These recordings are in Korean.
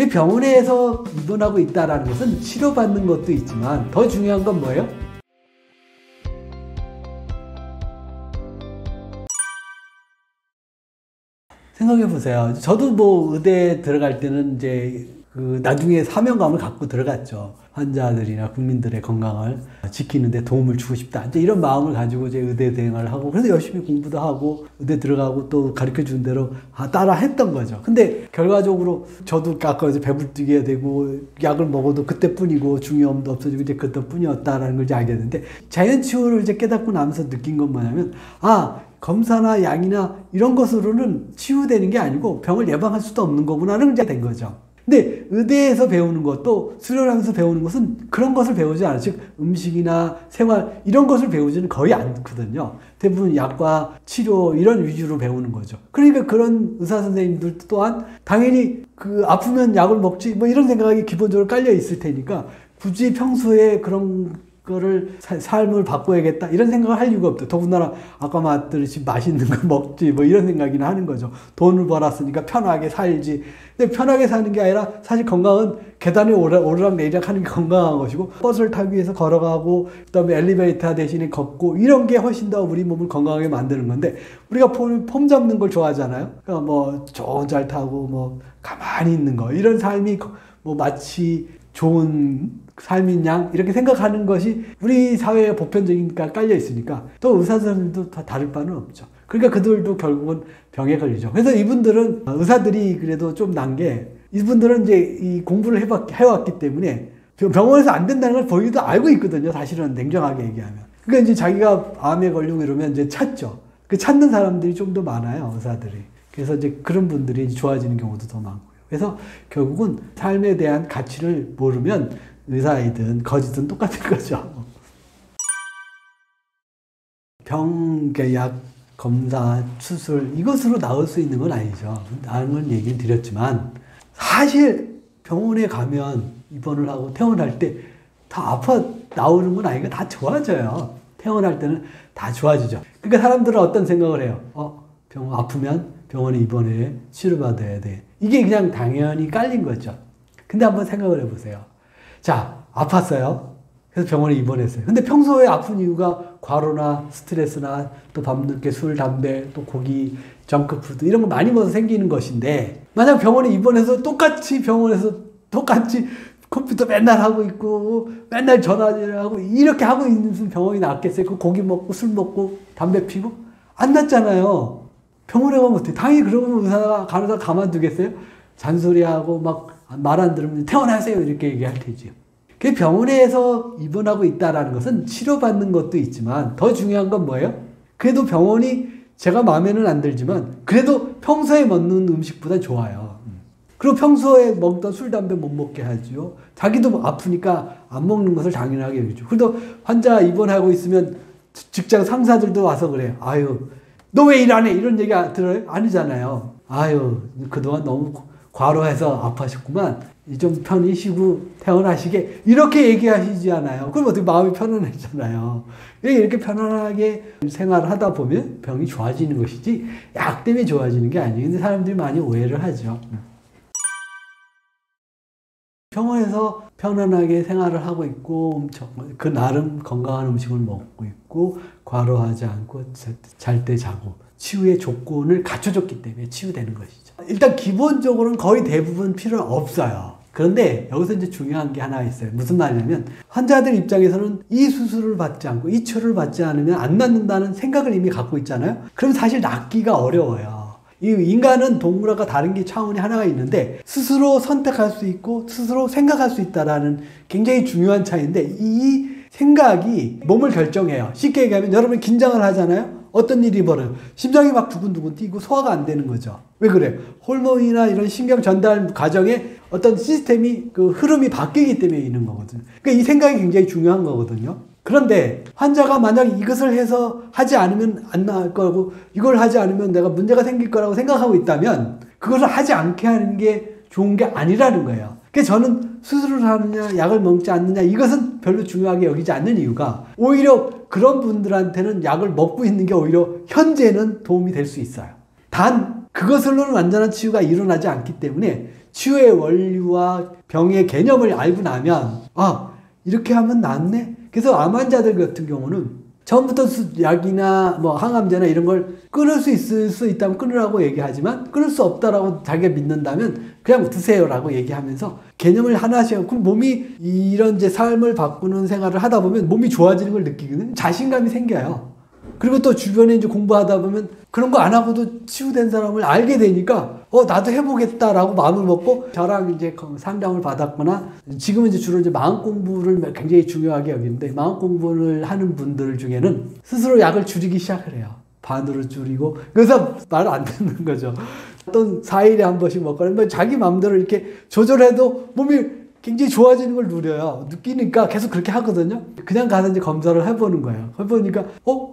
병원에서 입원하고 있다는 것은 치료받는 것도 있지만 더 중요한 건 뭐예요? 생각해 보세요. 저도 뭐 의대에 들어갈 때는 이제 나중에 사명감을 갖고 들어갔죠. 환자들이나 국민들의 건강을 지키는데 도움을 주고 싶다. 이제 이런 마음을 가지고 이제 의대 대응을 하고, 그래서 열심히 공부도 하고 의대 들어가고 또 가르쳐 준 대로 따라 했던 거죠. 근데 결과적으로 저도 아까 이제 배불뚝이게 되고 약을 먹어도 그때뿐이고 중이염도 없어지고 이제 그때뿐이었다라는 걸 이제 알게 됐는데, 자연 치유를 이제 깨닫고 나면서 느낀 건 뭐냐면, 검사나 약이나 이런 것으로는 치유되는 게 아니고 병을 예방할 수도 없는 거구나는 게 된 거죠. 근데 의대에서 배우는 것도, 수련을 하면서 배우는 것은 그런 것을 배우지 않아요. 즉 음식이나 생활 이런 것을 배우지는 거의 않거든요. 대부분 약과 치료 이런 위주로 배우는 거죠. 그러니까 그런 의사 선생님들 또한 당연히 아프면 약을 먹지 뭐 이런 생각이 기본적으로 깔려 있을 테니까 굳이 평소에 그런 거를 삶을 바꿔야겠다 이런 생각을 할 이유가 없죠. 더군다나 아까 말했듯이 맛있는 거 먹지 뭐 이런 생각이나 하는 거죠. 돈을 벌었으니까 편하게 살지. 근데 편하게 사는 게 아니라 사실 건강은 계단에 오르락 내리락 하는 게 건강한 것이고, 버스를 타기 위해서 걸어가고 그다음에 엘리베이터 대신에 걷고 이런 게 훨씬 더 우리 몸을 건강하게 만드는 건데, 우리가 폼 잡는 걸 좋아하잖아요. 그러니까 뭐 좋은 잘 타고 뭐 가만히 있는 거, 이런 삶이 뭐 마치 좋은 삶인 양 이렇게 생각하는 것이 우리 사회에 보편적이니까 깔려 있으니까 또 의사 선생님도 다 다를 바는 없죠. 그러니까 그들도 결국은 병에 걸리죠. 그래서 이분들은, 의사들이 그래도 좀 난 게, 이분들은 이제 이 공부를 해왔기 때문에 병원에서 안 된다는 걸 본인도 알고 있거든요. 사실은 냉정하게 얘기하면. 그러니까 이제 자기가 암에 걸리고 이러면 이제 찾죠. 그 찾는 사람들이 좀 더 많아요, 의사들이. 그래서 이제 그런 분들이 좋아지는 경우도 더 많고요. 그래서 결국은 삶에 대한 가치를 모르면 의사이든 거지든 똑같은 거죠. 병, 약, 검사, 수술 이것으로 나올 수 있는 건 아니죠. 나은 건 얘기를 드렸지만, 사실 병원에 가면 입원을 하고 퇴원할 때 다 아파 나오는 건 아니고 다 좋아져요. 퇴원할 때는 다 좋아지죠. 그러니까 사람들은 어떤 생각을 해요? 병원 아프면 병원에 입원해 치료받아야 돼. 이게 그냥 당연히 깔린 거죠. 근데 한번 생각을 해보세요. 자, 아팠어요. 그래서 병원에 입원했어요. 근데 평소에 아픈 이유가 과로나 스트레스나 또 밤늦게 술, 담배, 또 고기, 정크푸드 이런 거 많이 먹어서 생기는 것인데, 만약 병원에 입원해서 똑같이 컴퓨터 맨날 하고 있고 맨날 전화하고 이렇게 하고 있는 병원이 낫겠어요? 그 고기 먹고 술 먹고 담배 피고? 안 낫잖아요. 병원에 가면 어떻게? 당연히 그러면 의사가 간호사 가만두겠어요? 잔소리하고 막 말 안 들으면 퇴원하세요 이렇게 얘기할 테지요. 그 병원에서 입원하고 있다는 것은 치료받는 것도 있지만 더 중요한 건 뭐예요? 그래도 병원이 제가 마음에는 안 들지만 그래도 평소에 먹는 음식보다 좋아요. 그리고 평소에 먹던 술, 담배 못 먹게 하죠. 자기도 아프니까 안 먹는 것을 당연하게 해주죠. 그래도 환자 입원하고 있으면 직장 상사들도 와서 그래요. 아유, 너 왜 일 안 해? 이런 얘기 들어요? 아니잖아요. 아유, 그동안 너무 과로해서 아파하셨구만. 좀 편히 쉬고 퇴원하시게. 이렇게 얘기하시지 않아요. 그럼 어떻게 마음이 편안해지잖아요. 이렇게 편안하게 생활을 하다 보면 병이 좋아지는 것이지 약 때문에 좋아지는 게 아니에요. 근데 사람들이 많이 오해를 하죠. 병원에서 편안하게 생활을 하고 있고 그 나름 건강한 음식을 먹고 있고 과로하지 않고 잘 때 자고 치유의 조건을 갖춰줬기 때문에 치유되는 것이죠. 일단 기본적으로는 거의 대부분 필요는 없어요. 그런데 여기서 이제 중요한 게 하나 있어요. 무슨 말이냐면 환자들 입장에서는 이 수술을 받지 않고 이 치료를 받지 않으면 안 낫는다는 생각을 이미 갖고 있잖아요. 그럼 사실 낫기가 어려워요. 이 인간은 동물과 다른 게 차원이 하나가 있는데 스스로 선택할 수 있고 스스로 생각할 수 있다라는 굉장히 중요한 차이인데, 이 생각이 몸을 결정해요. 쉽게 얘기하면 여러분 긴장을 하잖아요. 어떤 일이 벌어요? 심장이 막 두근두근 뛰고 소화가 안 되는 거죠. 왜 그래요? 호르몬이나 이런 신경 전달 과정에 어떤 시스템이 흐름이 바뀌기 때문에 있는 거거든요. 그러니까 이 생각이 굉장히 중요한 거거든요. 그런데 환자가 만약 이것을 해서 하지 않으면 안 나을 거고 이걸 하지 않으면 내가 문제가 생길 거라고 생각하고 있다면 그것을 하지 않게 하는 게 좋은 게 아니라는 거예요. 그래서 저는 수술을 하느냐 약을 먹지 않느냐 이것은 별로 중요하게 여기지 않는 이유가, 오히려 그런 분들한테는 약을 먹고 있는 게 오히려 현재는 도움이 될 수 있어요. 단 그것으로는 완전한 치유가 일어나지 않기 때문에 치유의 원리와 병의 개념을 알고 나면 아 이렇게 하면 낫네. 그래서 암 환자들 같은 경우는 처음부터 약이나 뭐 항암제나 이런 걸 끊을 수 있을 수 있다면 끊으라고 얘기하지만 끊을 수 없다라고 자기가 믿는다면 그냥 드세요라고 얘기하면서 개념을 하나씩 그럼 몸이 이런 이제 삶을 바꾸는 생활을 하다 보면 몸이 좋아지는 걸 느끼거든요. 자신감이 생겨요. 그리고 또 주변에 이제 공부하다 보면 그런 거 안 하고도 치유된 사람을 알게 되니까 나도 해보겠다라고 마음을 먹고 저랑 이제 상담을 받았거나 지금은 이제 주로 이제 마음 공부를 굉장히 중요하게 여기는데 마음 공부를 하는 분들 중에는 스스로 약을 줄이기 시작을 해요. 반으로 줄이고 그래서 말 안 듣는 거죠. 또 4일에 한 번씩 먹거나 자기 마음대로 이렇게 조절해도 몸이 굉장히 좋아지는 걸 느끼니까 계속 그렇게 하거든요. 그냥 가서 이제 검사를 해보는 거예요. 해보니까,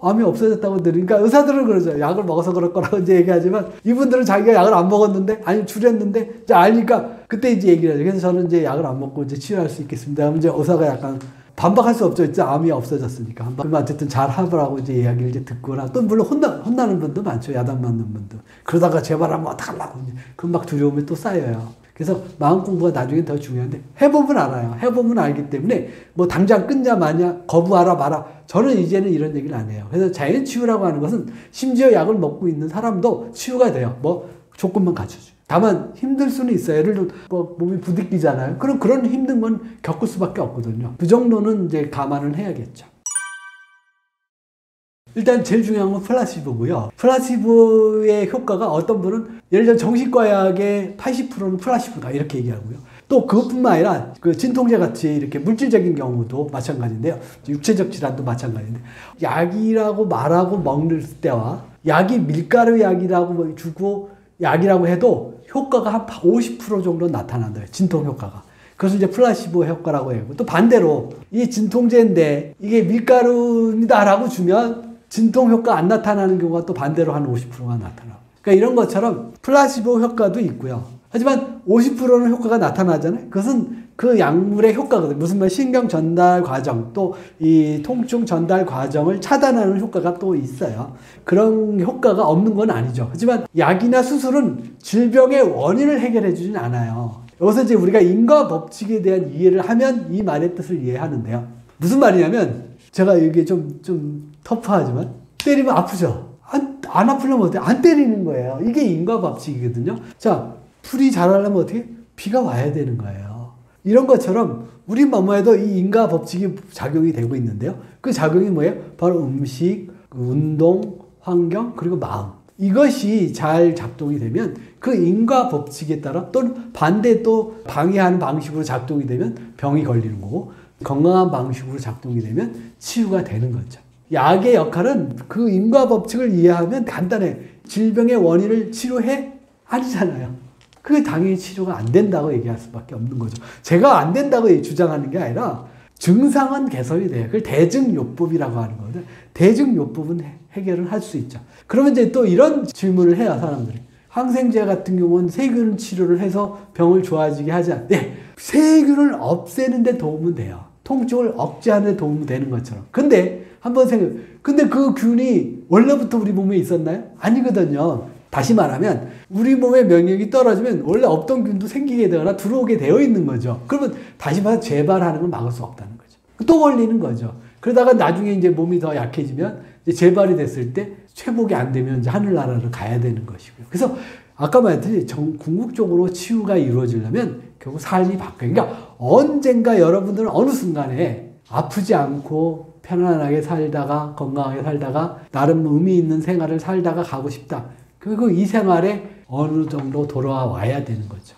암이 없어졌다고 들으니까 의사들은 그러죠. 약을 먹어서 그럴 거라고 이제 얘기하지만 이분들은 자기가 약을 안 먹었는데, 아니, 줄였는데, 이제 알니까 그때 이제 얘기를 하죠. 그래서 저는 이제 약을 안 먹고 이제 치료할 수 있겠습니다. 그러면 이제 의사가 약간 반박할 수 없죠. 이제 암이 없어졌으니까. 그러면 어쨌든 잘 하더라고 이제 이야기를 이제 듣거나 또 물론 혼나는 분도 많죠. 야단 맞는 분도. 그러다가 제발 하면 어떡하려고. 그럼 막 두려움이 또 쌓여요. 그래서 마음 공부가 나중에 더 중요한데 해보면 알아요. 해보면 알기 때문에 뭐 당장 끊자 마냐 거부하라 마라. 저는 이제는 이런 얘기를 안 해요. 그래서 자연 치유라고 하는 것은 심지어 약을 먹고 있는 사람도 치유가 돼요. 뭐 조건만 갖춰줘요. 다만 힘들 수는 있어요. 예를 들어 뭐 몸이 부딪히잖아요. 그런 힘든 건 겪을 수밖에 없거든요. 그 정도는 이제 감안을 해야겠죠. 일단 제일 중요한 건 플라시보고요. 플라시보의 효과가 어떤 분은 예를 들어 정신과 약의 80%는 플라시보다 이렇게 얘기하고요. 또 그것뿐만 아니라 그 진통제 같이 이렇게 물질적인 경우도 마찬가지인데요. 육체적 질환도 마찬가지인데 약이라고 말하고 먹는 때와 약이 밀가루 약이라고 주고 약이라고 해도 효과가 한 50% 정도 나타난대요. 진통 효과가. 그것을 이제 플라시보 효과라고 해요. 또 반대로 이 진통제인데 이게 밀가루입니다라고 주면 진통 효과 안 나타나는 경우가 또 반대로 한 50%가 나타나고. 그러니까 이런 것처럼 플라시보 효과도 있고요. 하지만 50%는 효과가 나타나잖아요. 그것은 그 약물의 효과거든요. 무슨 말 신경 전달 과정 또 이 통증 전달 과정을 차단하는 효과가 또 있어요. 그런 효과가 없는 건 아니죠. 하지만 약이나 수술은 질병의 원인을 해결해 주진 않아요. 여기서 이제 우리가 인과 법칙에 대한 이해를 하면 이 말의 뜻을 이해하는데요. 무슨 말이냐면 제가 이게 좀 터프하지만 때리면 아프죠. 안 아프려면 어떻게? 안 때리는 거예요. 이게 인과 법칙이거든요. 자, 풀이 자라려면 어떻게? 비가 와야 되는 거예요. 이런 것처럼 우리 몸에도 이 인과 법칙이 작용이 되고 있는데요. 그 작용이 뭐예요? 바로 음식, 운동, 환경, 그리고 마음. 이것이 잘 작동이 되면 그 인과 법칙에 따라 또는 반대 또 방해하는 방식으로 작동이 되면 병이 걸리는 거고 건강한 방식으로 작동이 되면 치유가 되는 거죠. 약의 역할은 그 인과 법칙을 이해하면 간단해. 질병의 원인을 치료해? 아니잖아요. 그게 당연히 치료가 안 된다고 얘기할 수밖에 없는 거죠. 제가 안 된다고 주장하는 게 아니라 증상은 개선이 돼요. 그걸 대증요법이라고 하는 거거든요. 대증요법은 해결을 할 수 있죠. 그러면 이제 또 이런 질문을 해요, 사람들이. 항생제 같은 경우는 세균 치료를 해서 병을 좋아지게 하지 않아요. 네, 세균을 없애는 데 도움은 돼요. 통증을 억제하는 데 도움이 되는 것처럼. 근데 한번 근데 그 균이 원래부터 우리 몸에 있었나요? 아니거든요. 다시 말하면 우리 몸의免疫이 떨어지면 원래 없던 균도 생기게 되거나 들어오게 되어 있는 거죠. 그러면 다시 말해서 재발하는 걸 막을 수 없다는 거죠. 또 걸리는 거죠. 그러다가 나중에 이제 몸이 더 약해지면 이제 재발이 됐을 때 회복이 안 되면 이제 하늘나라를 가야 되는 것이고요. 그래서 아까 말했듯이 궁극적으로 치유가 이루어지려면 결국 삶이 바뀌어요. 그러니까 언젠가 여러분들은 어느 순간에 아프지 않고 편안하게 살다가 건강하게 살다가 나름 의미 있는 생활을 살다가 가고 싶다. 그리고 이 생활에 어느 정도 돌아와야 되는 거죠.